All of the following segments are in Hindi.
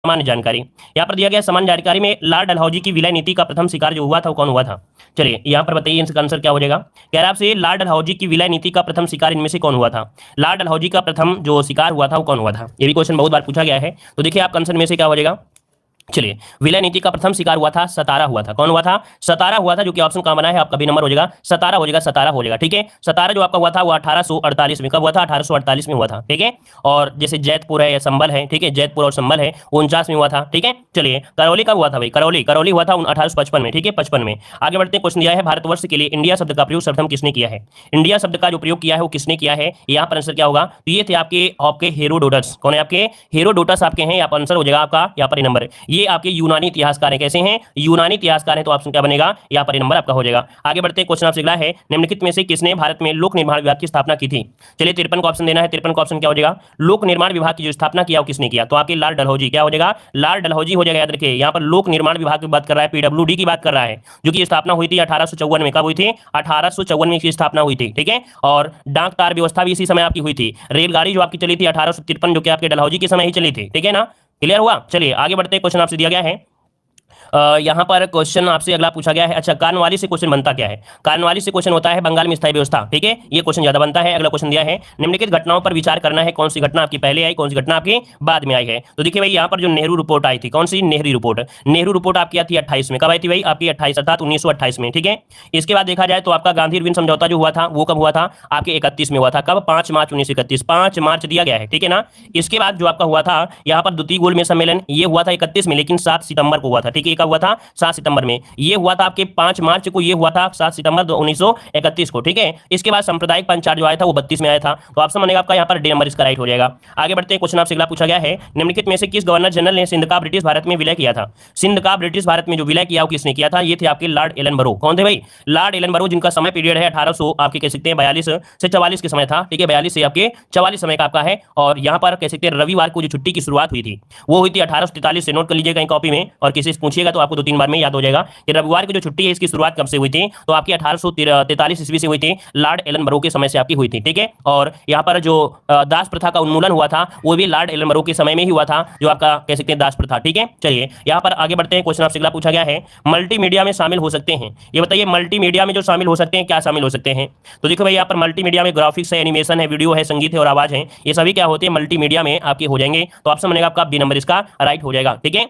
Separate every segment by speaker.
Speaker 1: सामान्य जानकारी। यहाँ पर दिया गया सामान्य जानकारी में लॉर्ड डलहौजी की विलय नीति का प्रथम शिकार जो हुआ था वो कौन हुआ था? चलिए यहाँ पर बताइए, इसका आंसर क्या हो जाएगा। कह रहा है आपसे लॉर्ड डलहौजी की विलय नीति का प्रथम शिकार इनमें से कौन हुआ था? लॉर्ड डलहौजी का प्रथम जो शिकार हुआ था वो कौन हुआ था? ये भी क्वेश्चन बहुत बार पूछा गया है। तो देखिए आपका आंसर में से क्या हो जाएगा। चलिए, विलय नीति का प्रथम शिकार हुआ था सतारा हुआ था। कौन हुआ था? सतारा हुआ था, जो कि ऑप्शन कहां बना है आपका बी नंबर हो जाएगा। सतारा हो जाएगा, सतारा हो जाएगा। ठीक है, सतारा जो आपका हुआ था वो 1848 में। कब हुआ था? 1848 में हुआ था। ठीक है, और जैसे जैतपुर है या संभल है, ठीक है, जैतपुर और संभल है, 49 में हुआ था। ठीक है, चलिए करौली कब हुआ था भाई? करौली हुआ था 1855 में। ठीक है, 55 में। आगे बढ़ते हैं, क्वेश्चन दिया है भारतवर्ष के लिए इंडिया शब्द का प्रयोग सर्वप्रथम किसने किया है? इंडिया शब्द का जो प्रयोग किया है वो किसने किया है? यहाँ पर आंसर क्या होगा? तो ये थे आपके हेरोडोटस। कौन है आपके? हेरोडोटस आपके हैं। यहाँ पर आंसर हो जाएगा आपका, यहाँ पर नंबर, ये आपके यूनानी इतिहासकार हैं। कैसे हैं? यूनानी इतिहासकार हैं। तो ऑप्शन क्या बनेगा? यहाँ पर नंबर आपका हो जाएगा। आगे बढ़ते हैं, क्वेश्चन आपसे अगला है, निम्नलिखित में से किसने भारत में लोक निर्माण विभाग की स्थापना की थी? चलिए 53 को ऑप्शन देना है। 53 को ऑप्शन क्या हो जाएगा? लोक निर्माण विभाग की जो स्थापना किया वो किसने किया? तो आपके लॉर्ड डलहौजी। क्या हो जाएगा? लॉर्ड डलहौजी हो जाएगा। याद रखिए, यहाँ पर लोक निर्माण विभाग की बात कर रहा है, पीडब्ल्यूडी की बात कर रहा है, जो की स्थापना हुई थी 1854 में। कब हुई थी? 1854 में इसकी स्थापना हुई थी। ठीक है, और डाक तार व्यवस्था भी इसी समय आपकी हुई थी। रेलगाड़ी जो आपकी चली थी 1853, जो कि आपके डलहौजी के समय ही चली थी। ठीक है ना, क्लियर हुआ। चलिए आगे बढ़ते हैं, क्वेश्चन आपसे दिया गया है, यहाँ पर क्वेश्चन आपसे अगला पूछा गया है। अच्छा, कार्नवाली से क्वेश्चन बनता क्या है? कार्नवाली से क्वेश्चन होता है बंगाल में स्थायी व्यवस्था। ठीक है, ये क्वेश्चन ज्यादा बनता है। अगला क्वेश्चन दिया है, निम्नलिखित घटनाओं पर विचार करना है, कौन सी घटना आपकी पहले आई, कौन सी घटना आपकी बाद में आई है? तो देखिए भाई, यहाँ पर जो नेहरू रिपोर्ट आई थी, कौन सी नेहरू रिपोर्ट? नेहरू रिपोर्ट आपकी आई थी 28 में। कब आई थी भाई? आपकी 28 अर्थात 1928 में। ठीक है, इसके बाद देखा जाए तो आपका गांधी इरविन समझौता जो हुआ था वो कब हुआ था? आपके 31 में हुआ था। कब? 5 मार्च 1931। 5 मार्च दिया गया है। ठीक है ना, इसके बाद जो आपका हुआ था यहाँ पर द्वितीय गोलमेज सम्मेलन, ये हुआ था 31 में, लेकिन 7 सितंबर को हुआ था। ठीक है, कब हुआ था? 7 सितंबर में। ये हुआ था आपके 5 मार्च को, ये हुआ था 7 सितंबर 1931 को। ठीक है, इसके बाद सांप्रदायिक पंचायत जो आया था वो 32 में आया था। तो ऑप्शन बनेगा आपका यहाँ पर डी नंबर, इसका राइट हो जाएगा। आगे बढ़ते हैं, क्वेश्चन आपसे अगला पूछा गया है, निम्नलिखित में से किस गवर्नर जनरल ने सिंध का ब्रिटिश भारत में विलय किया था? सिंध का ब्रिटिश भारत में जो विलय किया वो किसने किया था? ये थे आपके लॉर्ड एलन कौन थे भाई? लॉर्ड एलन जिनका समय पीरियड है 1800 आपके कह सकते हैं 42 से 44 के समय था। ठीक है, 42 से आपके 44 समय का आपका है। और यहाँ पर कह सकते हैं रविवार को जो छुट्टी की शुरुआत हुई थी वो हुई थी 1843 से। नोट कर लीजिएगा कहीं कॉपी में, और किसी से पूछिएगा तो आपको 2-3 बार में याद हो जाएगा कि रविवार की जो छुट्टी है इसकी शुरुआत कब से हुई थी? तो आपकी 1843 ईस्वी से हुई थी, लॉर्ड एलन के समय से आपकी हुई थी। ठीक है, और यहाँ पर जो दास प्रथा का उन्मूलन हुआ था वो भी लॉर्ड एलन के समय में ही हुआ था, जो आपका कह सकते हैं दास प्रथा। ठीक है, चलिए यहाँ पर आगे बढ़ते हैं, क्वेश्चन आपसे अगला पूछा गया है, मल्टीमीडिया में शामिल हो सकते हैं, ये बताइए मल्टीमीडिया में जो शामिल हो सकते हैं क्या शामिल हो सकते हैं? तो देखो भाई, यहाँ पर मल्टीमीडिया में ग्राफिक्स है, एनिमेशन है, वीडियो है, संगीत है और आवाज है, ये सभी क्या होते हैं? मल्टीमीडिया में आपके हो जाएंगे। तो ऑप्शन बनेगा आपका बी नंबर, इसका राइट हो जाएगा। ठीक है,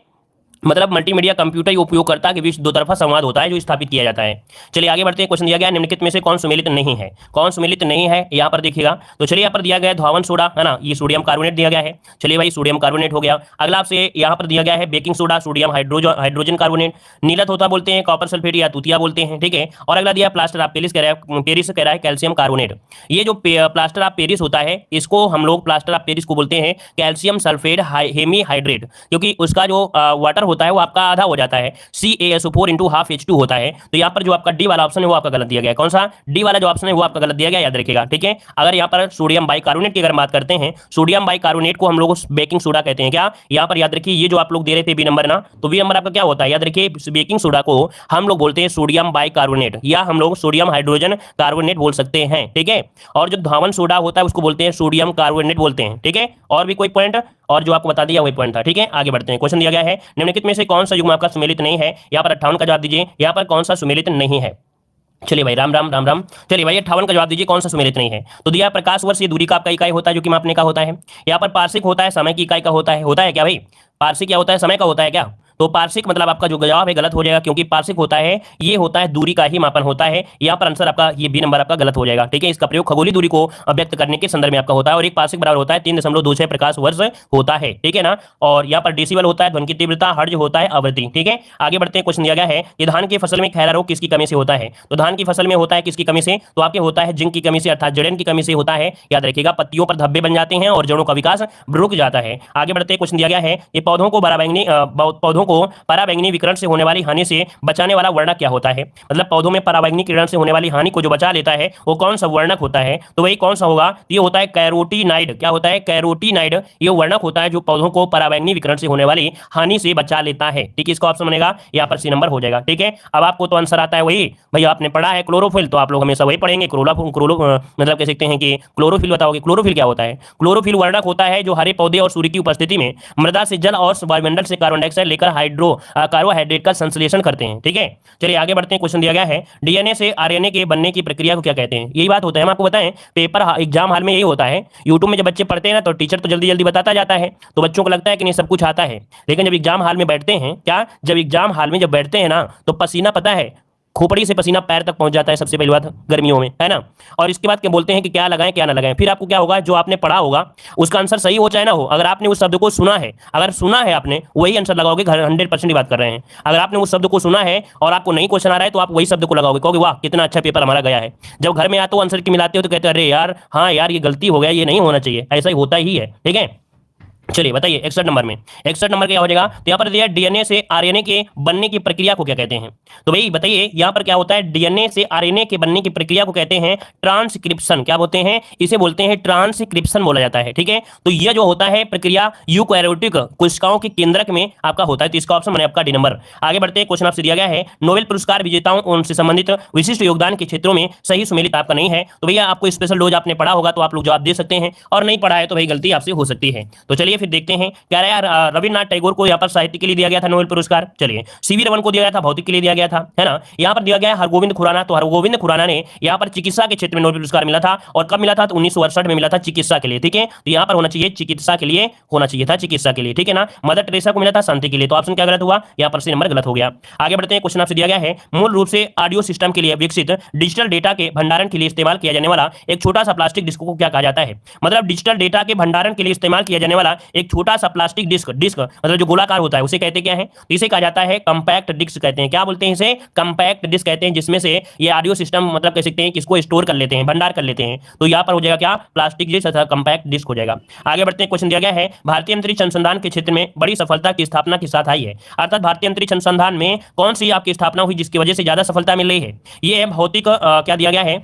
Speaker 1: मतलब मल्टीमीडिया कंप्यूटर उपयोगकर्ता के बीच दो तरफा संवाद होता है जो स्थापित किया जाता है। चलिए आगे बढ़ते हैं, क्वेश्चन दिया गया, निम्नलिखित में से कौन सुमेलित नहीं है? कौन सुमेलित नहीं है यहाँ पर देखिएगा। तो चलिए यहाँ पर दिया गया है धोवन सोडा, है ना, ये सोडियम कार्बोनेट दिया गया है। चलिए भाई, सोडियम कार्बोनेट हो गया। अगला आपसे यहाँ पर दिया गया है baking soda, sodium hydrogen carbonate, नीलत होता बोलते हैं, कॉपर सल्फेट या तुतिया बोलते हैं। ठीक है, और अगला दिया प्लास्टर ऑफ पेरिस, कह रहा है कैल्शियम कार्बोनेट। ये जो प्लास्टर ऑफ पेरिस होता है इसको हम लोग प्लास्टर ऑफ पेरिस को बोलते हैं कैल्शियम सल्फेट हेमीहाइड्रेट, क्योंकि उसका जो वाटर होता है वो आपका आधा हो जाता है, CaSO4 इंटू हाफ H2 होता है। तो यहाँ पर जो आपका डी वाला ऑप्शन है वो आपका गलत दिया गया है। कौन सा? डी वाला जो ऑप्शन है वो आपका गलत दिया गया, याद रखिएगा। ठीक है, अगर यहाँ पर सोडियम बाइकार्बोनेट की अगर बात करते हैं, सोडियम बाइकार्बोनेट को हम लोग बेकिंग सोडा कहते हैं। क्या यहाँ पर याद रखिए, ये जो आप लोग दे रहे थे बी नंबर ना, तो बी नंबर आपका क्या होता है? याद रखिए, बेकिंग सोडा को हम लोग बोलते हैं सोडियम बाइकार्बोनेट, या हम लोग सोडियम हाइड्रोजन कार्बोनेट बोल सकते हैं। ठीक है, और जो धावन सोडा होता है उसको बोलते हैं सोडियम कार्बोनेट बोलते हैं। ठीक है, और भी कोई पॉइंट और जो आपको बता दिया वही पॉइंट था। ठीक है, आगे बढ़ते हैं, क्वेश्चन दिया गया है, निम्नलिखित में से कौन सा युग्म आपका सुमेलित नहीं है? यहाँ पर 58 का जवाब दीजिए, यहाँ पर कौन सा सुमेलित नहीं है? चलिए भाई, राम राम राम राम। चलिए भाई, 58 का जवाब दीजिए, कौन सा सुमेलित नहीं है? तो दिया प्रकाश वर्ष, ये दूरी का आपका इकाई होता है जो कि मापने का होता है। यहाँ पर पार्षिक होता है, समय की इकाई का होता है क्या भाई? पार्षिक क्या होता है? समय का होता है क्या? तो पार्षिक मतलब आपका जो जवाब है गलत हो जाएगा, क्योंकि पार्षिक होता है, ये होता है दूरी का ही मापन होता है। यहाँ पर आंसर आपका ये बी नंबर आपका गलत हो जाएगा। ठीक है, इसका प्रयोग खगोलीय दूरी को व्यक्त करने के संदर्भ में आपका होता है, और एक पार्षिक बराबर होता है 3.26 प्रकाश वर्ष होता है। ठीक है ना, और यहाँ पर डेसिबल होता है ध्वनि की तीव्रता, हर्ट्ज होता है आवृत्ति। ठीक है, आगे बढ़ते हैं, क्वेश्चन दिया गया है कि धान की फसल में खैरा रोग किसकी कमी से होता है? तो धान की फसल में होता है किसकी कमी से? तो आपके होता है जिंक की कमी से, अर्थात जड़न की कमी से होता है। याद रखिएगा, पत्तियों पर धब्बे बन जाते हैं और जड़ों का विकास रुक जाता है। आगे बढ़ते हैं, क्वेश्चन दिया गया है कि पौधों को को पराबैंगनी विकिरण से होने वाली हानि से बचाने वाला वर्णक क्या होता है? मतलब पौधों में पराबैंगनी किरण से होने वाली हानि को जो बचा लेता है वो कौन सा वर्णक होता है? तो वही कौन सा होगा? ये होता है कैरोटीनाइड। क्या होता है? कैरोटीनाइड ये वर्णक होता है जो पौधों को पराबैंगनी विकिरण से होने वाली हानि से बचा लेता है। ठीक है, इसका ऑप्शन बनेगा यहाँ पर सी नंबर हो जाएगा। ठीक है, अब आपको तो आंसर आता है वही, भाई आपने पढ़ा है क्लोरोफिल, तो आप लोग हमेशा वही पढ़ेंगे। मतलब कह सकते हैं कि क्लोरोफिल बताओगे। क्लोरोफिल क्या होता है? क्लोरोफिल वर्णक होता है जो हरे पौधे और सूर्य की उपस्थिति में मृदा से जल और वायुमंडल से कार्बन डाइऑक्साइड लेकर कार्बोहाइड्रेट का संश्लेषण करते हैं। ठीक है, चलिए आगे बढ़ते हैं। क्वेश्चन दिया गया है डीएनए से आरएनए के बनने की प्रक्रिया को क्या कहते हैं? यही बात होता है, हम आपको बताएं पेपर एग्जाम हाल में यही होता है। यूट्यूब में जब बच्चे पढ़ते हैं ना तो टीचर तो जल्दी जल्दी बताता जाता है, तो बच्चों को लगता है कि नहीं सब कुछ आता है, लेकिन जब एग्जाम हाल में बैठते हैं, क्या जब एग्जाम हाल में जब बैठते हैं ना तो पसीना, पता है, खोपड़ी से पसीना पैर तक पहुंच जाता है सबसे पहली बात गर्मियों में, है ना। और इसके बाद क्या बोलते हैं कि क्या लगाएं क्या ना लगाएं। फिर आपको क्या होगा, जो आपने पढ़ा होगा उसका आंसर सही हो चाहे ना हो, अगर आपने उस शब्द को सुना है, अगर सुना है आपने वही आंसर लगाओगे। 100% की बात कर रहे हैं। अगर आपने उस शब्द को सुना है और आपको नहीं क्वेश्चन आ रहा है तो आप वही शब्द को लगाओगे, कहोगे वाह कितना अच्छा पेपर हमारा गया है। जब घर में आते हो आंसर की मिलाते हो तो कहते हो अरे यार हाँ यार ये गलती हो गया, ये नहीं होना चाहिए। ऐसा ही होता ही है। ठीक है, चलिए बताइए 61 नंबर में, 61 नंबर क्या हो जाएगा? तो यहाँ पर दिया डीएनए से आरएनए के बनने की प्रक्रिया को क्या कहते हैं? तो भाई बताइए यहाँ पर क्या होता है? डीएनए से आरएनए के बनने की प्रक्रिया को कहते हैं ट्रांसक्रिप्शन। क्या बोलते हैं? इसे बोलते हैं ट्रांसक्रिप्शन बोला जाता है। ठीक है, तो यह जो होता है प्रक्रिया यूकैरियोटिक कोशिकाओं के केंद्रक में आपका होता है। तो इसका ऑप्शन बने आपका डी नंबर। आगे बढ़ते हैं, क्वेश्चन आपसे दिया गया है नोबेल पुरस्कार विजेताओं उनसे संबंधित विशिष्ट योगदान के क्षेत्रों में सही सुमेलित आपका नहीं है। तो भैया आपको स्पेशल डोज आपने पढ़ा होगा तो आप लोग जवाब दे सकते हैं, और नहीं पढ़ा है तो भाई गलती आपसे हो सकती है। तो चलिए फिर देखते हैं क्या रहा। रविन्द्रनाथ टैगोर को यहाँ पर साहित्य के लिए दिया गया था नोबेल पुरस्कार। चलिए सीवी रमन को दिया गया था, भौतिक के लिए दिया गया था, है ना। यहाँ पर दिया गया हरगोविंद खुराना, तो हरगोविंद खुराना ने यहाँ पर चिकित्सा के क्षेत्र में नोबेल पुरस्कार मिला था। और कब मिला था? तो 1968 में मिला था चिकित्सा के लिए। ठीक है, तो यहाँ पर होना चाहिए चिकित्सा के लिए, होना चाहिए था चिकित्सा के लिए। ठीक है ना। मदर टेरेसा को मिला था शांति के लिए। तो ऑप्शन क्या गलत हुआ? यहाँ पर सी नंबर गलत हो गया। आगे बढ़ते हैं, क्वेश्चन आपसे दिया गया है मूल रूप से ऑडियो सिस्टम के लिए विकसित डिजिटल डेटा के भंडारण के लिए इस्तेमाल किया जाने वाला एक छोटा सा प्लास्टिक डिस्क को क्या कहा जाता है? मतलब डिजिटल डेटा के भंडारण के लिए इस्तेमाल किया जाने वाला एक छोटा सा प्लास्टिक डिस्क मतलब जो गोलाकार होता है उसे कहते क्या है? तो इसे कहा जाता है कंपैक्ट डिस्क कहते हैं। क्या बोलते हैं इसे? कंपैक्ट डिस्क कहते हैं, जिसमें से ये ऑडियो सिस्टम मतलब कह सकते हैं कि इसको स्टोर कर लेते हैं, भंडार कर लेते हैं। तो यहाँ पर हो जाएगा क्या? प्लास्टिक डिस्क अथवा कंपैक्ट डिस्क हो जाएगा। आगे बढ़ते हैं, क्वेश्चन दिया गया है भारतीय अंतरिक्ष अनुसंधान के क्षेत्र में बड़ी सफलता की स्थापना के साथ आई है। अर्थात भारतीय अंतरिक्ष अनुसंधान में कौन सी आपकी स्थापना हुई जिसकी वजह से ज्यादा सफलता मिल रही है? ये है भौतिक क्या दिया गया है?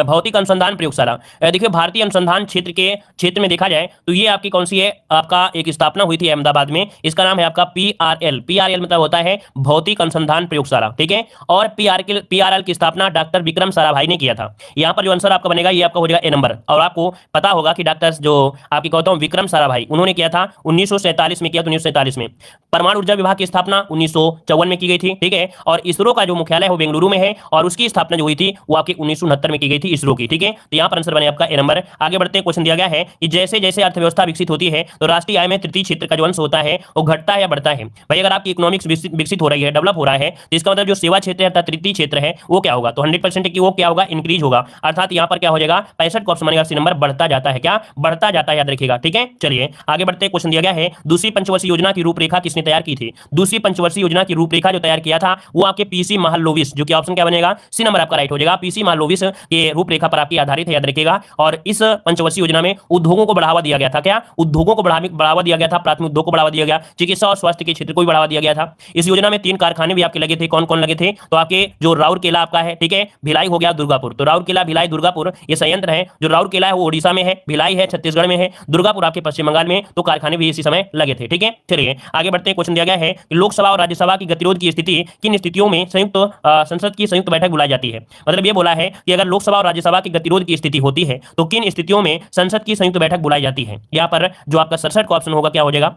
Speaker 1: भौतिक अनुसंधान प्रयोगशाला। देखिए भारतीय अनुसंधान क्षेत्र में देखा जाए तो ये आपकी कौन सी है? आपका एक स्थापना हुई थी अहमदाबाद में, इसका नाम है आपका पीआरएल। पीआरएल मतलब होता है भौतिक अनुसंधान प्रयोगशाला। ठीक है, और पीआरएल की स्थापना डॉक्टर विक्रम साराभाई ने किया था। यहाँ पर जो आंसर आपका बनेगा ये आपका हो जाएगा ए नंबर। और आपको पता होगा कि डॉक्टर जो आपकी कहता हूँ विक्रम साराभाई, उन्होंने किया था 1947 में किया। तो 1947 में परमाणु ऊर्जा विभाग की स्थापना 1954 में की गई थी। ठीक है, और इसरो का जो मुख्यालय है वो बेंगलुरु में है, और उसकी स्थापना जो हुई थी वो आपकी 1969 में की गई थी इसरो की। ठीक है, तो यहाँ पर आंसर बने आपका ए नंबर। आगे बढ़ते हैं, क्वेश्चन दिया गया है कि जैसे जैसे अर्थव्यवस्था विकसित होती है तो राष्ट्रीय आय में तृतीय क्षेत्र का जो अंश होता है वो घटता है या बढ़ता है? भाई अगर आपकी इकोनॉमिक्स विकसित हो रही है, डेवलप हो रहा है, तो इसका मतलब जो सेवा क्षेत्र है तृतीय क्षेत्र है वो क्या होगा? तो 100% की वो क्या होगा? इंक्रीज होगा। अर्थात यहाँ पर क्या हो जाएगा? 65 का ऑप्शन बनेगा सी नंबर। बढ़ता जाता है, क्या बढ़ता जाता है, याद रखिएगा। ठीक है, चलिए आगे बढ़ते हैं, क्वेश्चन दिया गया है दूसरी पंचवर्षीय योजना की रूपरेखा किसने तैयार की थी? दूसरी पंचवर्षीय योजना की रूपरेखा जो तैयार किया था वो आपके पीसी महालनोबिस, जो कि ऑप्शन क्या बनेगा? सी नंबर आपका राइट हो जाएगा। पीसी महालनोबिस के रूपरेखा पर आपकी आधारित है, याद रखिएगा। और इस पंचवर्षीय योजना में उद्योगों को बढ़ावा दिया गया था। क्या उद्योगों को बढ़ावा दिया गया था? प्राथमिक उद्योग को बढ़ावा दिया गया, चिकित्सा और स्वास्थ्य के क्षेत्र को भी बढ़ावा दिया गया था। इस योजना में 3 कारखाने भी आपके लगे थे। कौन कौन लगे थे? तो आपके जो राउरकेला आपका है, ठीक है, भिलाई हो गया, दुर्गापुर। तो राउरकेला, भिलाई, दुर्गापुर ये संयंत्र है। जो राउरकेला है वो ओडिशा में है, भिलाई है छत्तीसगढ़ में है, दुर्गापुर आपके पश्चिम बंगाल में। तो कारखाने भी इसी समय लगे थे। ठीक है, चलिए आगे बढ़ते हैं, क्वेश्चन दिया गया है कि लोकसभा और राज्यसभा की गतिरोध की स्थिति किन स्थितियों में संसद की संयुक्त बैठक बुलाई जाती है? मतलब ये बोला है कि अगर लोकसभा और राज्यसभा की गतिरोध की स्थिति होती है तो किन स्थितियों में संसद की संयुक्त बैठक बुलाई जाती है? यहाँ पर जो आपका 67 का ऑप्शन होगा क्या हो जाएगा?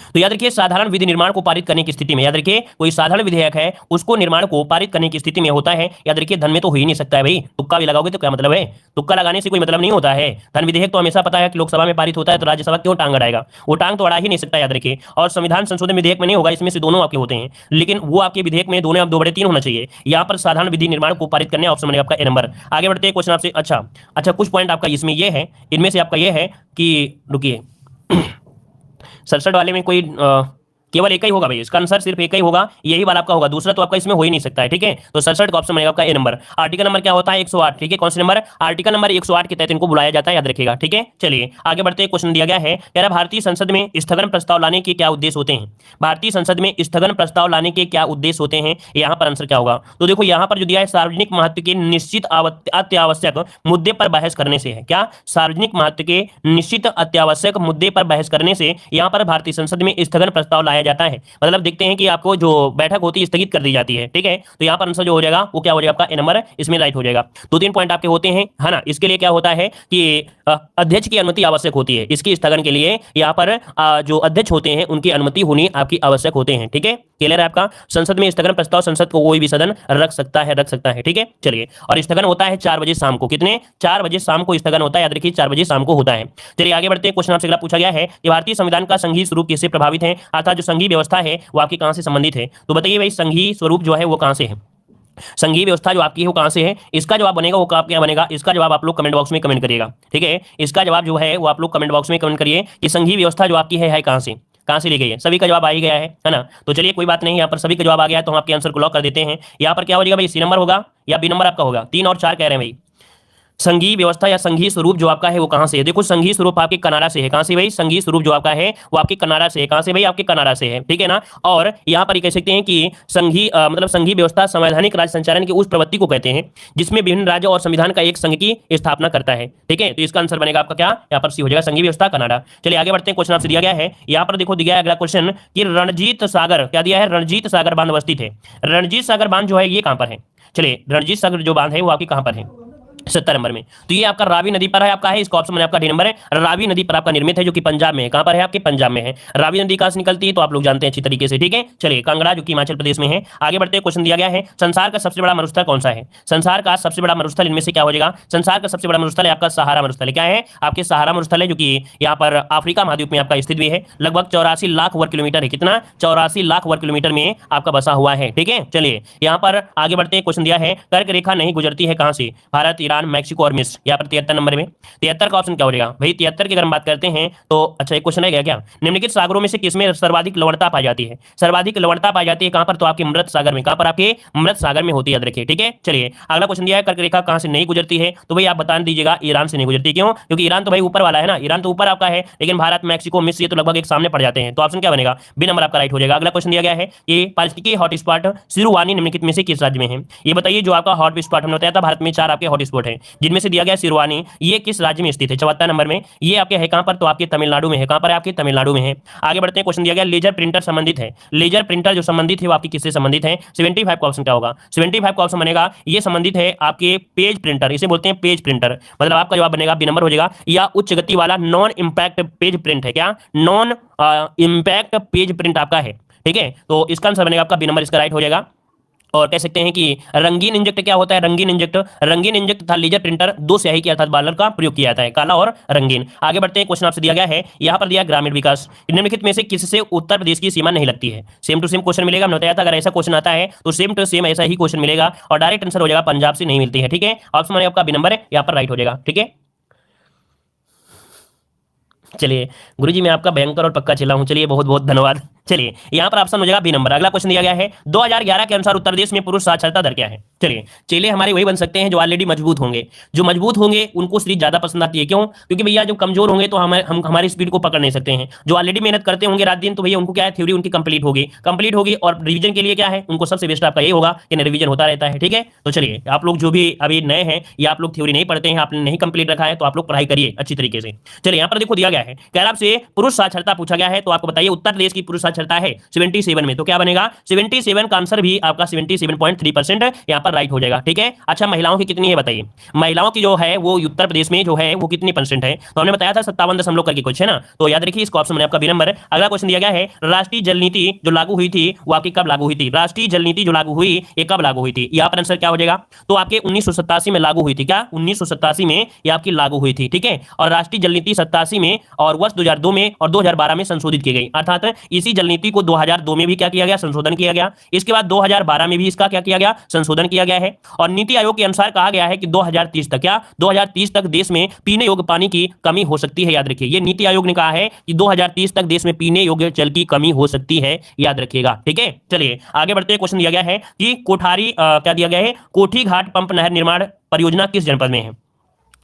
Speaker 1: तो याद रखिए साधारण विधि निर्माण को पारित करने की स्थिति में, याद रखिए कोई साधारण विधेयक है उसको निर्माण को पारित करने की स्थिति में होता है। याद रखिए धन में तो हो ही नहीं सकता है भाई, तुक्का भी लगाओगे तो क्या मतलब है? तुक्का लगाने से कोई मतलब नहीं होता है। धन विधेयक तो हमेशा पता है कि लोकसभा में पारित होता है, तो राज्यसभा क्यों टांग अड़ाएगा? वो टांग तो अड़ा ही नहीं सकता, याद रखिए। और संविधान संशोधन विधेयक में नहीं होगा, इसमें से दोनों आपके होते हैं, लेकिन वो आपके विधेयक में दोनों 2/3 होना चाहिए। यहाँ पर साधारण विधि निर्माण को पारित करने ऑप्शन बनेगा आपका ए नंबर। आगे बढ़ते हैं, क्वेश्चन आपसे अच्छा कुछ पॉइंट आपका इसमें ये है, इनमें से आपका ये है कि रुकिए 67 वाले में कोई केवल एक ही होगा भाई, इसका आंसर सिर्फ एक ही होगा, यही वाला आपका होगा, दूसरा तो आपका इसमें हो ही नहीं सकता है। ठीक है, तो 67 का ऑप्शन बनेगा आपका ए नंबर। आर्टिकल नंबर क्या होता है? 108। ठीक है, कौन से नंबर? आर्टिकल नंबर 108 के तहत इनको बुलाया जाता है, याद रखिएगा। ठीक है, चलिए आगे बढ़ते हैं। क्वेश्चन दिया गया है, कह रहा भारतीय संसद में स्थगन प्रस्ताव लाने के क्या उद्देश्य होते हैं? भारतीय संसद में स्थगन प्रस्ताव लाने के क्या उद्देश्य होते हैं? यहाँ पर आंसर क्या होगा? तो देखो यहाँ पर जो दिया है, सार्वजनिक महत्व के निश्चित अत्यावश्यक मुद्दे पर बहस करने से है। क्या? सार्वजनिक महत्व के निश्चित अत्यावश्यक मुद्दे पर बहस करने से यहाँ पर भारतीय संसद में स्थगन प्रस्ताव लाया जाता है। मतलब देखते हैं कि आपको जो बैठक होती है स्थगित कर दी जाती है। ठीक है, तो यहाँ पर आंसर जो हो जाएगा वो क्या हो जाएगा आपका ए नंबर, इसमें राइट हो जाएगा। 2-3 पॉइंट आपके होते हैं, है ना। इसके लिए क्या होता है कि अध्यक्ष की अनुमति आवश्यक होती है। इसकी स्थगन के लिए यहाँ पर जो अध्यक्ष होते हैं उनकी अनुमति होनी आपकी आवश्यक होते हैं। ठीक है, क्लियर है आपका। संसद में स्थगन प्रस्ताव संसद को कोई भी सदन रख सकता है। ठीक है, चलिए, और स्थगन होता है 4 बजे शाम को। कितने? 4 बजे शाम को स्थगन होता है, याद रखिए 4 बजे शाम को होता है। चलिए आगे बढ़ते हैं। क्वेश्चन आपसे अगला पूछा गया है कि भारतीय संविधान का संघीय स्वरूप किससे प्रभावित है, अर्थात जो संघीय व्यवस्था है वो आपकी कहां से संबंधित है? तो बताइए भाई, संघीय स्वरूप जो है वो कहां से है? संघीय व्यवस्था जो आपकी है वो कहां से है? इसका जवाब बनेगा वो क्या बनेगा? इसका जवाब आप लोग कमेंट बॉक्स में कमेंट करिएगा। ठीक है, इसका जवाब जो है वो आप लोग कमेंट बॉक्स में कमेंट करिए कि संघीय व्यवस्था जो आपकी है कहां से ली गई है। सभी का जवाब आ ही गया है ना। तो चलिए कोई बात नहीं, यहाँ पर सभी का जवाब आ गया है तो हम आपके आंसर को लॉक कर देते हैं। यहाँ पर क्या हो जाएगा भाई, सी नंबर होगा या बी नंबर आपका होगा? 3 और 4 कह रहे हैं भाई। संघीय व्यवस्था या संघीय स्वरूप जो आपका है वो कहां से है? देखो संघीय स्वरूप आपके कनाडा से है। कहां से भाई? संघीय स्वरूप जो आपका है वो आपके कनाडा से है। कहां से भाई? आपके कनाडा से है। ठीक है ना। और यहां पर कह सकते हैं कि संघीय मतलब संघीय व्यवस्था संवैधानिक राज्य संचालन की उस प्रवृत्ति को कहते हैं जिसमें विभिन्न राज्य और संविधान का एक संघ की स्थापना करता है। ठीक है, तो इसका आंसर बनेगा आपका क्या? यहाँ पर सी हो जाएगा, संघीय व्यवस्था कनाडा। चलिए आगे बढ़ते हैं। क्वेश्चन आपसे दिया गया है, यहाँ पर देखो दिया है अगला क्वेश्चन कि रणजीत सागर, क्या दिया है? रणजीत सागर बांध अवस्थित है। रणजीत सागर बांध जो है ये कहां पर है? चलिए, रणजीत सागर जो बांध है वो आपकी कहां पर है? 70 नंबर में। तो ये आपका रावी नदी पर है, आपका है। इसका ऑप्शन में आपका डी नंबर है। रावी नदी पर आपका निर्मित है, जो कि पंजाब में है। कहां पर है? आपके पंजाब में है। रावी नदी कहां से निकलती है तो आप लोग जानते हैं अच्छी तरीके से। ठीक है, चलिए कांगड़ा जो कि हिमाचल प्रदेश में है। आगे बढ़ते हैं। क्वेश्चन दिया गया है, संसार का सबसे बड़ा मरुस्थल कौन सा है? संसार का सबसे बड़ा मरुस्थल इनमें से क्या हो जाएगा? संसार का सबसे बड़ा मरुस्थल है आपका सहारा मरुस्थल। क्या है? आपके सहारा मरुस्थल है, जो कि यहाँ पर अफ्रीका महाद्वीप में आपका स्थित भी है। लगभग 84 लाख वर्ग किलोमीटर है। कितना? 84 लाख वर्ग किलोमीटर में आपका बसा हुआ है। ठीक है, चलिए यहाँ पर आगे बढ़ते हैं। क्वेश्चन दिया है, कर्क रेखा नहीं गुजरती है कहां से? भारत, ईरान, मैक्सिको और मिस्र। यहाँ पर 73 नंबर में 73 का ऑप्शन क्या हो जाएगा भाई? 73 की अगर हम बात करते हैं तो अच्छा एक क्वेश्चन है क्या? निम्नलिखित सागरों में से किसमें सर्वाधिक लवणता पाई जाती है? सर्वाधिक लवणता पाई जाती है कहां पर? तो आपके मृत सागर में। कहां पर? आपके मृत सागर में होती है, याद रखिए। ठीक है, चलिए अगला क्वेश्चन दिया है, कर्क रेखा कहां से नहीं गुजरती है? तो भाई आप बता दीजिएगा, ईरान से नहीं गुजरती। क्यों? क्योंकि ईरान तो भाई ऊपर वाला है ना, ईरान तो ऊपर आपका है, लेकिन भारत, मैक्सिको, मिस्र ये तो लगभग एक सामने पड़ जाते हैं। तो ऑप्शन क्या बनेगा? बी नंबर आपका राइट हो जाएगा। अगला क्वेश्चन दिया गया है कि पारिस्थितिकी हॉटस्पॉट सिरुवानी निम्नलिखित में से किस राज्य में है? ये बताइए, जो आपका हॉटस्पॉट हमने बताया था भारत में 4 आपके हॉटस्पॉट है, जिनमें से दिया गया सिरुवानी, ये किस राज्य में स्थित है? 74 नंबर में। ये आपके है कहां पर? तो आपके तमिलनाडु में है। कहां पर है? आपके तमिलनाडु में है। आगे बढ़ते हैं। क्वेश्चन दिया गया, लेजर प्रिंटर संबंधित है। लेजर प्रिंटर जो संबंधित है वो आपकी किससे संबंधित है? 75 का ऑप्शन क्या होगा? 75 का ऑप्शन बनेगा, ये संबंधित है आपके पेज प्रिंटर, इसे बोलते हैं पेज प्रिंटर। मतलब आपका जवाब बनेगा बी नंबर हो जाएगा, या उच्च गति वाला नॉन इंपैक्ट पेज प्रिंट है। क्या? नॉन इंपैक्ट पेज प्रिंट आपका है। ठीक है, तो इसका आंसर बनेगा आपका बी नंबर, इसका राइट हो जाएगा। और कह सकते हैं कि रंगीन इंजेक्ट क्या होता है? रंगीन इंजेक्ट तथा लेजर प्रिंटर 2 स्याही के अर्थात बालर का प्रयोग किया जाता है, काला और रंगीन। आगे बढ़ते हैं। क्वेश्चन आपसे दिया गया है, यहाँ पर दिया ग्रामीण विकास, निम्नलिखित में से किससे उत्तर प्रदेश की सीमा नहीं लगती है? सेम टू सेम क्वेश्चन मिलेगा। हमने बताया था अगर ऐसा क्वेश्चन आता है तो सेम टू सेम ऐसा ही क्वेश्चन मिलेगा और डायरेक्ट आंसर हो जाएगा पंजाब से नहीं मिलती है। ठीक है, ऑप्शन आपका बी नंबर है, यहाँ पर राइट हो जाएगा। ठीक है, चलिए गुरुजी मैं आपका भयंकर और पक्का चला हूं। चलिए बहुत बहुत धन्यवाद। चलिए यहाँ पर ऑप्शन हो जाएगा बी नंबर। अगला क्वेश्चन दिया गया है, 2011 के अनुसार उत्तर प्रदेश में पुरुष साक्षरता दर क्या है? चलिए चेले हमारे वही बन सकते हैं जो ऑलरेडी मजबूत होंगे। जो मजबूत होंगे उनको सीरीज ज्यादा पसंद आती है। क्यों? क्योंकि भैया जो कमजोर होंगे तो हम हमारी स्पीड को पकड़ नहीं सकते हैं। जो ऑलरेडी मेहनत करते होंगे रात दिन तो भैया उनको क्या है, थ्योरी उनकी कंप्लीट होगी और रिवीजन के लिए क्या है, उनको सबसे बेस्ट आपका ये होगा कि रिवीजन होता रहता है। ठीक है, तो चलिए आप लोग जो भी अभी नए हैं या आप लोग थ्योरी नहीं पढ़ते हैं, आपने नहीं कंप्लीट रखा है, तो आप लोग पढ़ाई करिए अच्छी तरीके से। चलिए यहाँ पर देखो दिया गया है, कह रहा आपसे पुरुष साक्षरता पूछा गया है, तो आपको बताइए उत्तर प्रदेश की पुरुष साक्षरता है 77 में, तो क्या बनेगा 77 का आंसर भी आपका 77.3% यहाँ पर राइट हो जाएगा। ठीक है, अच्छा महिलाओं की कितनी है बताइए? महिलाओं की जो है वो उत्तर प्रदेश में जो है वो कितनी % है? तो हमने बताया था 57 दशमलव करके कुछ है ना, तो याद रखिए इसका ऑप्शन में आपका बी नंबर। अगला क्वेश्चन दिया गया है, राष्ट्रीय जल नीति जो लागू हुई थी वो आपकी कब लागू हुई थी? राष्ट्रीय जल नीति जो लागू हुई ये कब लागू हुई थी? यहाँ पर आंसर क्या हो जाएगा? तो आपके 1987 में लागू हुई थी। क्या 1987 में ये आपकी लागू हुई थी? ठीक है, और राष्ट्रीय जल नीति 87 में और वर्ष 2002 में और 2012 में संशोधित की गई, अर्थात इसी जल जल नीति को 2002 में भी क्या किया गया, संशोधन किया गया। इसके बाद 2012 में भी इसका क्या किया गया, संशोधन किया गया है। और नीति आयोग के अनुसार कहा गया है कि 2030 तक, क्या 2030 तक देश में पीने योग्य पानी की कमी हो सकती है। याद रखिए, ये नीति आयोग ने कहा है कि 2030 तक देश में पीने योग्य जल की कमी हो सकती है, याद रखिएगा। ठीक है, चलिए आगे बढ़ते हैं। क्वेश्चन दिया गया है कि क्या दिया गया है, कोठी घाट पंप नहर निर्माण परियोजना किस जनपद में है।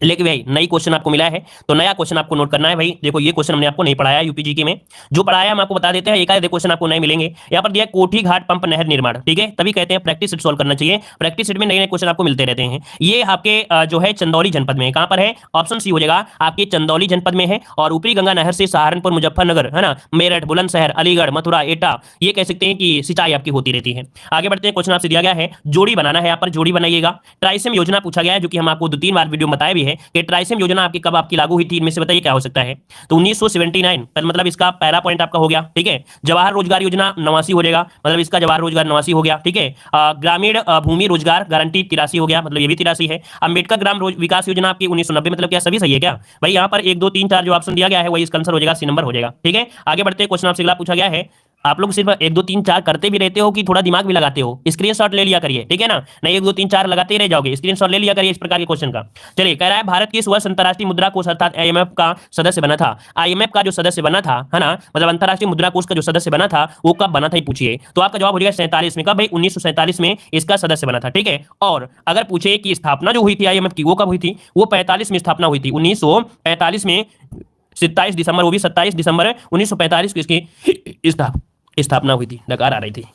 Speaker 1: लेकिन भाई नई क्वेश्चन आपको मिला है, तो नया क्वेश्चन आपको नोट करना है। भाई देखो, ये क्वेश्चन हमने आपको नहीं पढ़ाया यूपीजीके में, जो पढ़ाया हम आपको बता देते हैं। एक आधे क्वेश्चन आपको नए मिलेंगे। यहाँ पर दिया कोठी घाट पंप नहर निर्माण, ठीक है, तभी कहते हैं प्रैक्टिस सेट सॉल्व करना चाहिए। प्रैक्टिस सेट में नए नए क्वेश्चन आपको मिलते रहते हैं। ये आपके जो है चंदौली जनपद में, कहां पर है, ऑप्शन सी हो जाएगा आपके चंदौली जनपद में है। और ऊपरी गंगा नहर से सहारनपुर, मुजफ्फरनगर, है ना, मेरठ, बुलंदशहर, अलीगढ़, मथुरा, एटा, ये कह सकते हैं कि सिंचाई आपकी होती रहती है। आगे बढ़ते हैं। क्वेश्चन आपसे दिया गया है जोड़ी बनाना है, यहाँ पर जोड़ी बनाइएगा। ट्राइसेम योजना पूछा गया है, जो कि हम आपको 2-3 बार वीडियो में बताया भी है कि ट्राइसेम योजना आपकी कब आपकी लागू हुई थी, इनमें से बताइए क्या हो सकता है। तो 1979, मतलब इसका पहला पॉइंट आपका हो गया। ठीक है, जवाहर रोजगार योजना 89 हो जाएगा, मतलब इसका जवाहर रोजगार 89 हो गया। ठीक है, ग्रामीण भूमि रोजगार गारंटी 83 हो गया, मतलब ये भी 83 है। अंबेडकर ग्राम विकास योजना आपकी 1990, मतलब क्या सभी सही है क्या भाई। यहाँ पर 1 2 3 4 जो ऑप्शन दिया गया है वही इसका आंसर हो जाएगा, सी नंबर हो जाएगा। ठीक है, आगे बढ़ते हैं। क्वेश्चन आपसे अगला पूछा गया है, आप लोग सिर्फ 1 2 3 4 करते भी रहते हो कि थोड़ा दिमाग भी लगाते हो, स्क्रीनशॉट ले लिया करिए। ठीक है ना, नहीं 1 2 3 4 लगाते ही रह जाओगे, स्क्रीनशॉट ले लिया करिए इस प्रकार के क्वेश्चन का। चलिए, कह रहा है भारत किस वर्ष अंतर्राष्ट्रीय मुद्रा कोष अर्थात आईएमएफ का सदस्य बना था। आईएमएफ का जो सदस्य बना था, है ना, मतलब अंतर्राष्ट्रीय मुद्रा कोष का जो सदस्य बना था वो कब बना था, ये पूछिए। तो आपका जवाब हो जाएगा 47 में। कब भाई, 1947 में इसका सदस्य बना था। ठीक है, और अगर पूछे कि स्थापना जो हुई थी आईएमएफ की वो कब हुई थी, वो 45 में स्थापना हुई थी, 1945 में 27 दिसंबर, वो भी 27 दिसंबर 1945 को इसकी स्थापना हुई थी। नकार आ रही थी,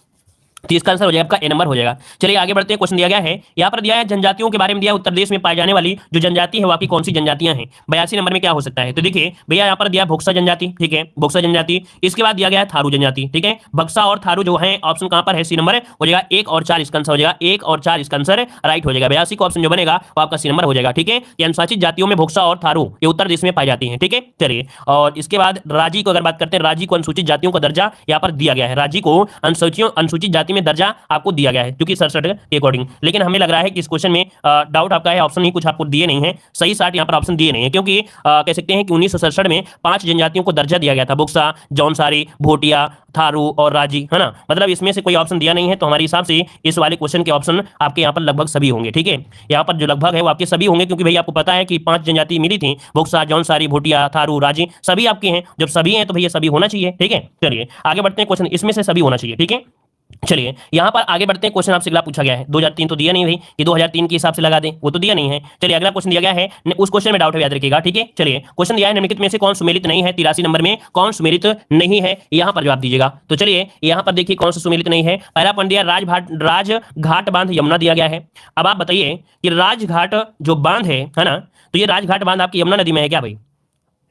Speaker 1: तो इसका आंसर हो जाएगा आपका ए नंबर हो जाएगा। चलिए आगे बढ़ते हैं। क्वेश्चन दिया गया है, यहाँ पर दिया है जनजातियों के बारे में दिया है, उत्तर प्रदेश में पाई जाने वाली जो जनजाति है वो आपकी कौन सी जनजातियां हैं। 82 नंबर में क्या हो सकता है, तो देखिए भैया यहाँ पर दिया भोक्सा जनजाति। ठीक है, भोक्सा जनजाति। इसके बाद दिया गया है थारू जनजाति। ठीक है, बक्सा और थारू जो है ऑप्शन कहां पर है, सी नंबर हो जाएगा। 1 और 4 इसका आंसर हो जाएगा, 1 और 4 इसका आंसर राइट हो जाएगा। 82 का ऑप्शन जो बनेगा वो आपका सी नंबर हो जाएगा। ठीक है, ये अनुसूचित जातियों में भोक्सा और थारू ये उत्तर प्रदेश में पाई जाती है। ठीक है, चलिए, और इसके बाद राजी को अगर बात करते हैं, राजी को अनुसूचित जातियों का दर्जा यहाँ पर दिया गया है। राजी को अनुसूचित जाति में दर्जा आपको दिया गया है, क्योंकि 67 के अकॉर्डिंग। लेकिन हमें लग रहा है कि इस क्वेश्चन में डाउट आपका है, ऑप्शन ही कुछ आपको दिए नहीं है, सही 60 यहाँ पर ऑप्शन दिए नहीं है, क्योंकि कह सकते हैं कि 1967 में 5 जनजातियों को दर्जा दिया गया था, बुक्सा, जौनसारी, भोटिया, थारू और राजी, है ना, मतलब इसमें से कोई ऑप्शन दिया नहीं है। तो हमारे हिसाब से इस वाले क्वेश्चन के ऑप्शन आपके यहाँ पर लगभग सभी होंगे। ठीक है, यहाँ पर जो लगभग है वो आपके सभी होंगे, क्योंकि भाई आपको पता है कि 5 जनजाति मिली थी, बुक्सा, जौनसारी, भोटिया, थारू, राजी, सभी आपके हैं। जब सभी हैं तो भैया सभी होना चाहिए। ठीक है, चलिए आगे बढ़ते हैं। क्वेश्चन इसमें से सभी होना चाहिए। ठीक है, चलिए यहाँ पर आगे बढ़ते हैं। क्वेश्चन आपसे अगला पूछा गया है, 2003 तो दिया नहीं भाई कि 2003 के हिसाब से लगा दें, वो तो दिया नहीं है। चलिए अगला क्वेश्चन दिया गया है, उस क्वेश्चन में डाउट है, याद रखिएगा। ठीक है, चलिए क्वेश्चन दिया है, निम्नलिखित में से कौन सुमेलित नहीं है। 83 नंबर में कौन सुमेलित नहीं है, यहाँ पर जवाब दीजिएगा। तो चलिए यहाँ पर देखिए कौन सा सुमेलित नहीं है। पहला पॉइंट दिया राजघाट बांध यमुना दिया गया है। अब आप बताइए कि राजघाट जो बांध है ना, तो ये राजघाट बांध आपकी यमुना नदी में है क्या भाई,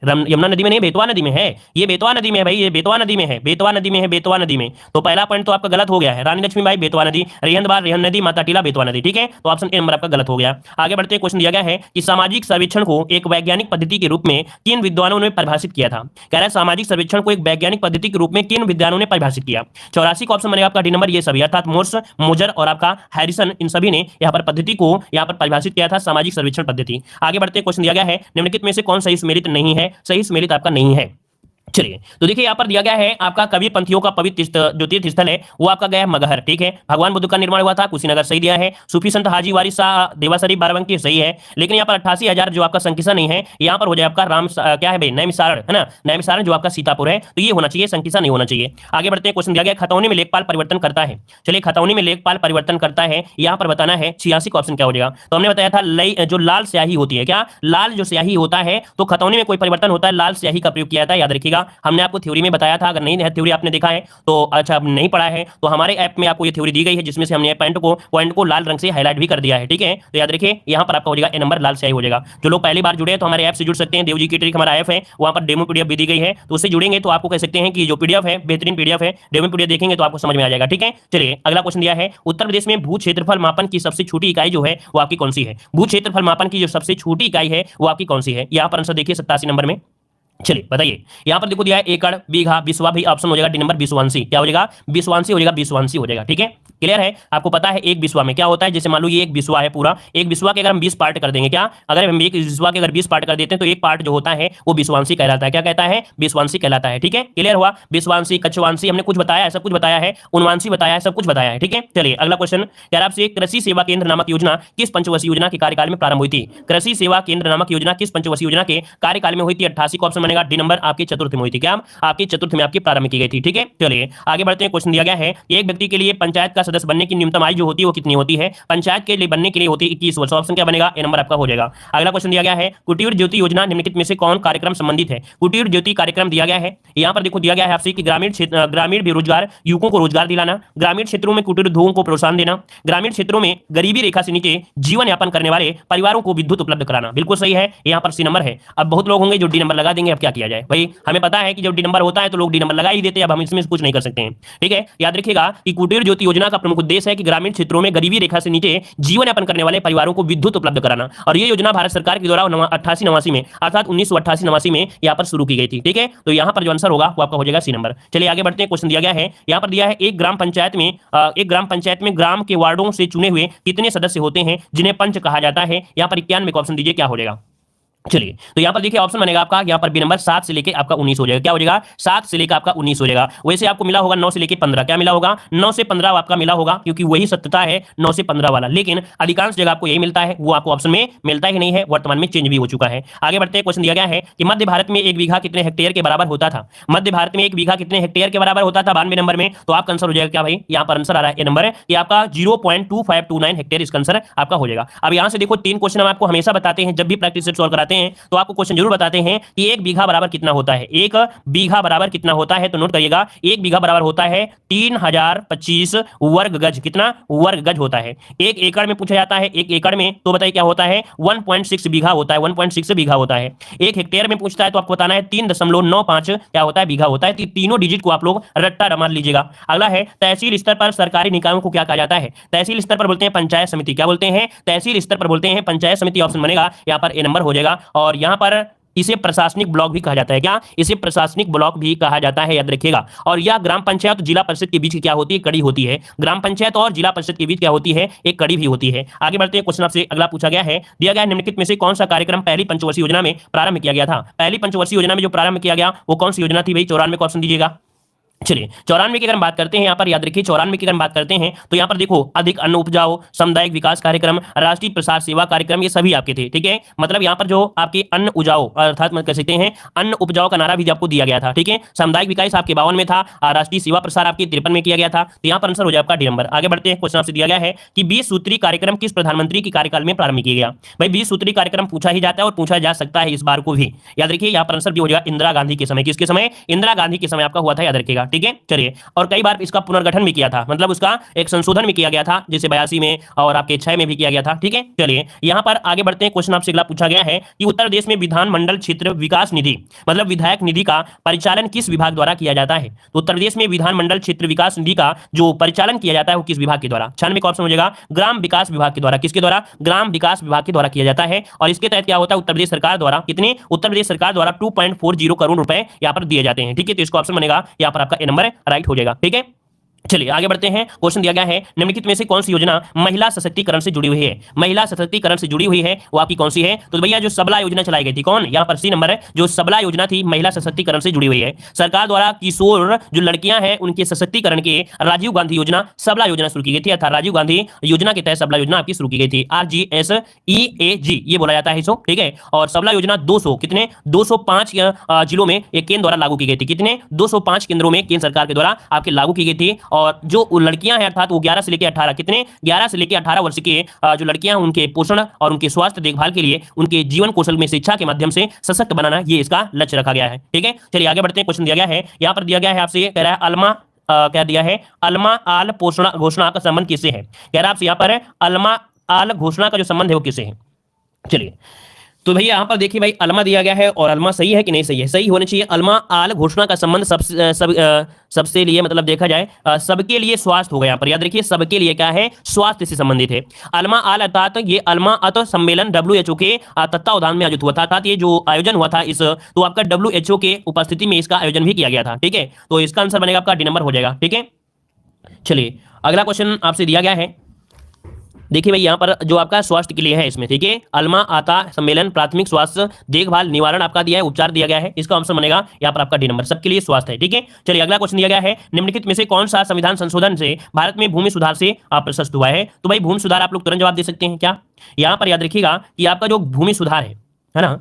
Speaker 1: यमुना नदी में नहीं, बेतवा नदी में है। ये बेतवा नदी में है भाई, ये बेतवा नदी में है, बेतवा नदी में है, बेतवा नदी में। तो पहला पॉइंट तो आपका गलत हो गया है। रानी लक्ष्मीबाई बेतवा नदी, रेहंदबार रेहन नदी, माता टीला बेतवा नदी। ठीक है, तो ऑप्शन ए नंबर आपका गलत हो गया। आगे बढ़ते हैं। क्वेश्चन दिया गया है कि सामाजिक सर्वेक्षण को एक वैज्ञानिक पद्धति के रूप में किन विद्वानों ने परिभाषित किया था। कह रहा है सामाजिक सर्वेक्षण को एक वैज्ञानिक पद्धति के रूप में किन विद्वानों ने परिभाषित किया। 84 का ऑप्शन बनेगा आपका डी नंबर, ये सभी अर्थात मोर्स, मोजर और आपका हैरिसन, इन सभी ने यहाँ पर पद्धति को यहाँ पर परिभाषित किया था, सामाजिक सर्वेक्षण पद्धति। आगे बढ़ते हैं। क्वेश्चन दिया गया है, निम्नलिखित में से कौन सही सुमेलित नहीं है। सही सुमेलित आपका नहीं है। चलिए तो देखिए यहाँ पर दिया गया है आपका कबीर पंथियों का पवित्र जो तीर्थ स्थल है वो आपका गया है मगहर। ठीक है, भगवान बुद्ध का निर्माण हुआ था कुशीनगर, सही दिया है। सूफी संत हाजी वारिस शाह देवासरी बाराबंकी, सही है। लेकिन यहाँ पर 88,000 जो आपका संकिसा नहीं है, यहाँ पर हो जाए आपका क्या है भाई, नैमिसारण, है ना, नैमिसारण जो आपका सीतापुर है, तो ये होना चाहिए, संकिसा नहीं होना चाहिए। आगे बढ़ते हैं। क्वेश्चन दिया गया खतौनी में लेखपाल परिवर्तन करता है। चलिए खतौनी में लेखपाल परिवर्तन करता है, यहाँ पर बताना है। 86 का ऑप्शन क्या हो जाएगा, तो हमने बताया था जो लाल स्याही होती है, क्या लाल जो स्याही होता है, तो खतौनी में कोई परिवर्तन होता है, लाल स्याही का प्रयोग किया जाता है, याद रखिएगा। हमने आपको थ्योरी में बताया था, अगर नहीं है थ्योरी आपने देखा है तो अच्छा नहीं पढ़ा है तो हमारे ऐप में आपको ये थ्योरी दी गई है, जिसमें से हमने पॉइंट को लाल रंग से हाईलाइट भी कर दिया है। ठीक है, तो याद रखिए यहाँ पर आपका हो जाएगा ए नंबर, लाल स्याही हो जाएगा। जो लोग पहली बार जुड़े हैं तो हमारे ऐप से जुड़ सकते हैं, देवजी की ट्रिक हमारा ऐप है, वहाँ पर डेमो पीडीएफ भी दी गई है, तो उससे जुड़ेंगे तो आपको कह सकते हैं कि जो पीडीएफ है बेहतरीन पीडीएफ है, डेमो पीडीएफ देखेंगे तो आपको समझ में आ जाएगा। ठीक है, चलिए अगला क्वेश्चन दिया है, उत्तर प्रदेश में भू क्षेत्रफल मापन की सबसे छोटी इकाई जो है वो आपकी कौन सी है। भू क्षेत्रफल मापन की जो सबसे छोटी इकाई है वो आपकी कौन सी है, यहाँ पर आंसर देखिए 87 नंबर में। चलिए बताइए, यहां पर देखो दिया है एकड़, बीघा, बिस्वा, भी ऑप्शन हो जाएगा डी नंबर बिस्वांशी। क्या हो जाएगा? बिस्वांशी हो जाएगा, बिस्वांशी हो जाएगा। ठीक है, क्लियर है? आपको पता है एक बिस्वा में क्या होता है, जैसे मान लो ये एक बिस्वा है पूरा, एक बिस्वा के अगर हम 20 पार्ट कर देंगे, क्या अगर हम एक बिस्वा के अगर 20 पार्ट कर देते हैं तो एक पार्ट जो होता है वो बिस्वांशी कहलाता है। क्या कहता है? बिस्वांशी कहलाता है। ठीक है, क्लियर हुआ? बिस्वांशी, कछवांशी, हमने कुछ बताया है, सब कुछ बताया है, उनवांशी बताया है, सब कुछ बताया है। ठीक है, चलिए अगला क्वेश्चन कह रहा है आपसे, कृषि सेवा केंद्र नामक योजना किस पंचवर्षीय योजना के कार्यकाल में प्रारंभ हुई थी? कृषि सेवा केंद्र नामक योजना किस पंचवर्षीय योजना के कार्यकाल में हुई थी? 88 का ऑप्शन बनेगा डी नंबर, आपकी चतुर्थ में हुई थी। क्या आपकी चतुर्थ में आपकी प्रारंभ की गई थी? ठीक है, चलिए आगे बढ़ते हैं। क्वेश्चन दिया गया है, एक व्यक्ति के लिए पंचायत का सदस्य बनने की न्यूनतम आयु जो होती है वो कितनी होती है? पंचायत के लिए बनने के लिए होती है 21 वर्ष। ऑप्शन क्या बनेगा? ए नंबर आपका हो जाएगा। अगला क्वेश्चन दिया गया है, कुटीर ज्योति योजना निम्नलिखित में से कौन कार्यक्रम संबंधित है? कुटीर ज्योति कार्यक्रम दिया गया है, यहाँ पर देखो दिया गया है आपसे कि ग्रामीण बेरोजगार युवकों को रोजगार दिलाना, ग्रामीण क्षेत्रों में कुटीर उद्योगों को प्रोत्साहन देना, ग्रामीण क्षेत्रों में गरीबी रेखा से नीचे जीवन यापन करने वाले परिवारों को विद्युत उपलब्ध कराना। बिल्कुल सही है, यहाँ पर सी नंबर है। अब बहुत लोग होंगे जो डी नंबर लगा देंगे, अब क्या किया जाए भाई, हमें पता है कि जब डी नंबर होता है तो लोग डी नंबर लगा ही देते हैं, अब हम इसमें कुछ नहीं कर सकते हैं। ठीक है, याद रखिएगा कि कुटीर ज्योति योजना का प्रमुख उद्देश्य है कि ग्रामीण क्षेत्रों में गरीबी रेखा से नीचे जीवन यापन करने वाले परिवारों को विद्युत उपलब्ध कराना, और यह योजना भारत सरकार के द्वारा 88-89 में अर्थात 1988-89 में यहाँ पर शुरू की गई थी। ठीक है, तो यहाँ पर जो आंसर होगा वो आपका हो जाएगा सी नंबर। चलिए आगे बढ़ते हैं। क्वेश्चन दिया गया है, यहाँ पर दिया है एक ग्राम पंचायत में ग्राम के वार्डों से चुने हुए कितने सदस्य होते हैं जिन्हें पंच कहा जाता है? यहाँ पर 91 का ऑप्शन दीजिए, क्या हो जाएगा? चलिए तो यहां पर देखिए ऑप्शन बनेगा आपका, यहां पर बी नंबर 7 से लेके आपका 19 हो जाएगा। क्या हो जाएगा? 7 से लेकर आपका 19 हो जाएगा। वैसे आपको मिला होगा 9 से लेके 15, क्या मिला होगा? 9 से 15 आपका मिला होगा, क्योंकि वही सत्यता है 9 से 15 वाला, लेकिन अधिकांश जगह आपको यही मिलता है, वो आपको ऑप्शन में मिलता ही नहीं है, वर्तमान में चेंज भी हो चुका है। आगे बढ़ते हैं। क्वेश्चन दिया गया है कि मध्य भारत में एक बीघा कितने हेक्टेयर के बराबर होता था? मध्य भारत में एक बीघा कितने हेक्टेयर के बराबर होता था? 92 नंबर में। तो आपका आंसर हो जाएगा क्या भाई? यहाँ पर आंसर आ रहा है ए नंबर, कि आपका 0.2529 हेक्टेयर इसका आंसर आपका हो जाएगा। अब यहाँ से देखो 3 क्वेश्चन हम आपको हमेशा बताते हैं, जब भी प्रैक्टिस सेट सॉल्व कराते हैं तो आपको क्वेश्चन जरूर बताते हैं कि एक बीघा बराबर कितना होता है। एक बीघा बराबर कितना होता है? तो नोट करिएगा, एक बीघा बराबर होता है 3025 वर्ग गज। कितना वर्ग गज होता है? एक एकड़ में पूछा जाता है, एक एकड़ में तो बताइए क्या होता है? 1.6 बीघा होता है, 1.6 बीघा होता है। एक हेक्टेयर में पूछता है तो आपको बताना है 3.95 क्या होता है? बीघा होता है। तीनों डिजिट को आप लोग रट्टा रमान लीजिएगा। अगला है, तहसील स्तर पर सरकारी निकायों को क्या कहा जाता है? तहसील स्तर पर बोलते हैं पंचायत समिति। क्या बोलते हैं? तहसील स्तर पर बोलते हैं पंचायत समिति। ऑप्शन बनेगा यहाँ पर ए नंबर हो जाएगा। और यहाँ पर इसे प्रशासनिक ब्लॉक भी कहा जाता है। क्या? इसे प्रशासनिक ब्लॉक भी कहा जाता है, याद रखिएगा। और यह ग्राम पंचायत जिला परिषद के बीच की क्या होती है? कड़ी होती है। ग्राम पंचायत और जिला परिषद के बीच क्या होती है? एक कड़ी भी होती है। आगे बढ़ते हैं। क्वेश्चन आपसे अगला पूछा गया है, दिया गया निम्नलिखित में से कौन सा कार्यक्रम पहली पंचवर्षीय योजना में प्रारंभ किया गया था? पहली पंचवर्षीय योजना में जो प्रारंभ किया गया वो कौन सी योजना थी भाई? 94 का ऑप्शन दीजिएगा। चलिए 94 की अगर बात करते हैं, यहाँ पर याद रखिए 94 की अगर बात करते हैं तो यहाँ पर देखो अधिक अन्न उपजाओ, सामुदायिक विकास कार्यक्रम, राष्ट्रीय प्रसार सेवा कार्यक्रम, ये सभी आपके थे। ठीक है, मतलब यहाँ पर जो आपके अन्न उपजाओ अर्थात कह सकते हैं अन्न उपजाओ का नारा भी आपको दिया गया था। ठीक है, सामुदायिक विकास आपके 52 में था, राष्ट्रीय सेवा प्रसार आपके 53 में किया गया था। तो यहाँ पर आंसर हो जाए आपका डी नंबर। आगे बढ़ते हैं। क्वेश्चन आपसे दिया गया है कि 20 सूत्री कार्यक्रम किस प्रधानमंत्री के कार्यकाल में प्रारंभ किया गया? भाई 20 सूत्री कार्यक्रम पूछा ही जाता है और पूछा जा सकता है इस बार को भी, याद रखिए। यहाँ पर आंसर भी हो जाएगा इंदिरा गांधी के समय। किसके समय? इंदिरा गांधी के समय आपका हुआ था, याद रखिएगा। ठीक है, चलिए और कई बार इसका पुनर्गठन भी किया था, मतलब उसका एक संशोधन भी किया गया था, जैसे 82 में और आपके 6 में भी किया गया था। ठीक है, चलिए यहां पर आगे बढ़ते हैं। क्वेश्चन आपसे अगला पूछा गया है कि उत्तर प्रदेश में विधानमंडल क्षेत्र विकास निधि मतलब विधायक निधि का परिचालन किस विभाग द्वारा किया जाता है? तो उत्तर प्रदेश में विधानमंडल क्षेत्र विकास निधि का जो परिचालन किया जाता है वो किस विभाग के द्वारा? 96 का ऑप्शन हो जाएगा ग्राम विकास विभाग के द्वारा। किसके द्वारा? ग्राम विकास विभाग के द्वारा किया जाता है। और इसके तहत क्या होता है? उत्तर प्रदेश सरकार द्वारा कितने? उत्तर प्रदेश सरकार द्वारा 2.40 करोड़ रुपए यहाँ पर दिए जाते हैं। ठीक है, तो इसका ऑप्शन बनेगा यहाँ पर आपका ए नंबर राइट हो जाएगा। ठीक है, चलिए आगे बढ़ते हैं। क्वेश्चन दिया गया है निम्नलिखित में से कौन सी योजना महिला सशक्तिकरण से जुड़ी हुई है? महिला सशक्तिकरण से जुड़ी हुई है वो आपकी कौन सी है? तो भैया जो सबला योजना चलाई गई थी, कौन? यहाँ पर सी नंबर है, जो सबला योजना थी महिला सशक्तिकरण से जुड़ी हुई है। सरकार द्वारा किशोर जो लड़कियां हैं उनके सशक्तिकरण के राजीव गांधी योजना सबला योजना शुरू की गई थी, अर्थात राजीव गांधी योजना के तहत सबला योजना आपकी शुरू की गई थी। RGSEAG ये बोला जाता है इसको। ठीक है, और सबला योजना 200 कितने 205 जिलों में एक केंद्र द्वारा लागू की गई थी। कितने? 205 केंद्रों में केंद्र सरकार के द्वारा आपके लागू की गई थी। और जो लड़कियां हैं अर्थात वो 11 से लेकर 18 कितने 11 से लेकर 18 वर्ष के जो लड़कियां उनके पोषण और उनके स्वास्थ्य देखभाल के लिए उनके जीवन कौशल में शिक्षा के माध्यम से सशक्त बनाना ये इसका लक्ष्य रखा गया है। ठीक है, चलिए आगे बढ़ते हैं। क्वेश्चन दिया गया है, यहाँ पर दिया गया है आपसे, कह रहा है अल्मा क्या दिया है? अल्मा आल पोषण घोषणा का संबंध किससे है? कह रहा है आपसे यहाँ पर अल्मा आल घोषणा का जो संबंध है वो किससे है? चलिए तो भैया यहाँ पर देखिए भाई अल्मा दिया गया है और अल्मा सही है कि नहीं सही है, सही होना चाहिए। अल्मा आल घोषणा का संबंध सबसे लिए मतलब देखा जाए सबके लिए स्वास्थ्य होगा। यहाँ पर याद रखिए सबके लिए क्या है, स्वास्थ्य से संबंधित है। अल्मा आल अर्थात ये अल्मा अत सम्मेलन WHO के तत्वावधान में आयोजित हुआ था, अर्थात ये जो आयोजन हुआ था इस तो आपका WHO के उपस्थिति में इसका आयोजन भी किया गया था। ठीक है, तो इसका आंसर बनेगा आपका डी नंबर हो जाएगा। ठीक है, चलिए अगला क्वेश्चन आपसे दिया गया है। देखिए भाई यहाँ पर जो आपका स्वास्थ्य के लिए है इसमें, ठीक है, अल्मा आता सम्मेलन प्राथमिक स्वास्थ्य देखभाल निवारण आपका दिया है, उपचार दिया गया है, इसका आंसर बनेगा यहाँ पर आपका डी नंबर, सबके लिए स्वास्थ्य है। ठीक है, चलिए अगला क्वेश्चन दिया गया है, निम्नलिखित में से कौन सा संविधान संशोधन से भारत में भूमि सुधार से प्रशस्त हुआ है। तो भाई भूमि सुधार आप लोग तुरंत जवाब दे सकते हैं क्या। यहाँ पर याद रखिएगा कि आपका जो भूमि सुधार है ना,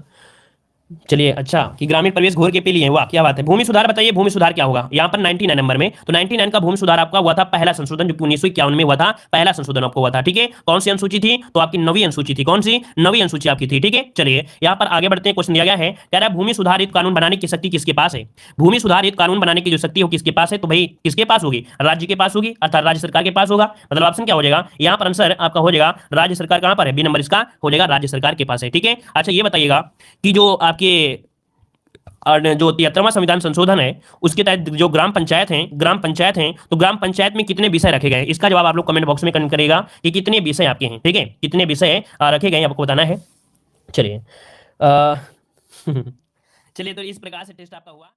Speaker 1: चलिए अच्छा कि ग्रामीण परिवेश घोर के पे लिए, वाह क्या बात है। भूमि सुधार बताइए, भूमि सुधार क्या होगा यहाँ पर 99 नंबर में। तो 99 का भूमि सुधार आपका हुआ था पहला संशोधन, जो 1951 में हुआ था, पहला संशोधन आपको हुआ था। ठीक है, कौन सी अनुसूची थी, तो आपकी 9वीं अनुसूची थी। कौन सी, 9वीं अनुसूची आपकी थी। ठीक है, चलिए यहाँ पर आगे बढ़ते हैं। क्वेश्चन दिया गया है, कह रहा है भूमि सुधारित कानून बनाने की शक्ति किसके पास है। भूमि सुधारित कानून बनाने की जो शक्ति हो किसके पास है, तो भाई किसके पास होगी, राज्य के पास होगी, अर्थात राज्य सरकार के पास होगा। मतलब ऑप्शन क्या हो जाएगा यहाँ पर, आंसर आपका हो जाएगा राज्य सरकार। कहां पर है, बी नंबर इसका हो जाएगा, राज्य सरकार के पास है। ठीक है, अच्छा ये बताइएगा कि जो आपके और जो 73वां संविधान संशोधन है उसके तहत जो ग्राम पंचायत हैं तो ग्राम पंचायत में कितने विषय रखे गए हैं, इसका जवाब आप लोग कमेंट बॉक्स में कमेंट करेगा कि कितने विषय आपके हैं। ठीक है, कितने विषय रखे गए हैं आपको बताना है। चलिए चलिए तो इस प्रकार से टेस्ट आपका हुआ।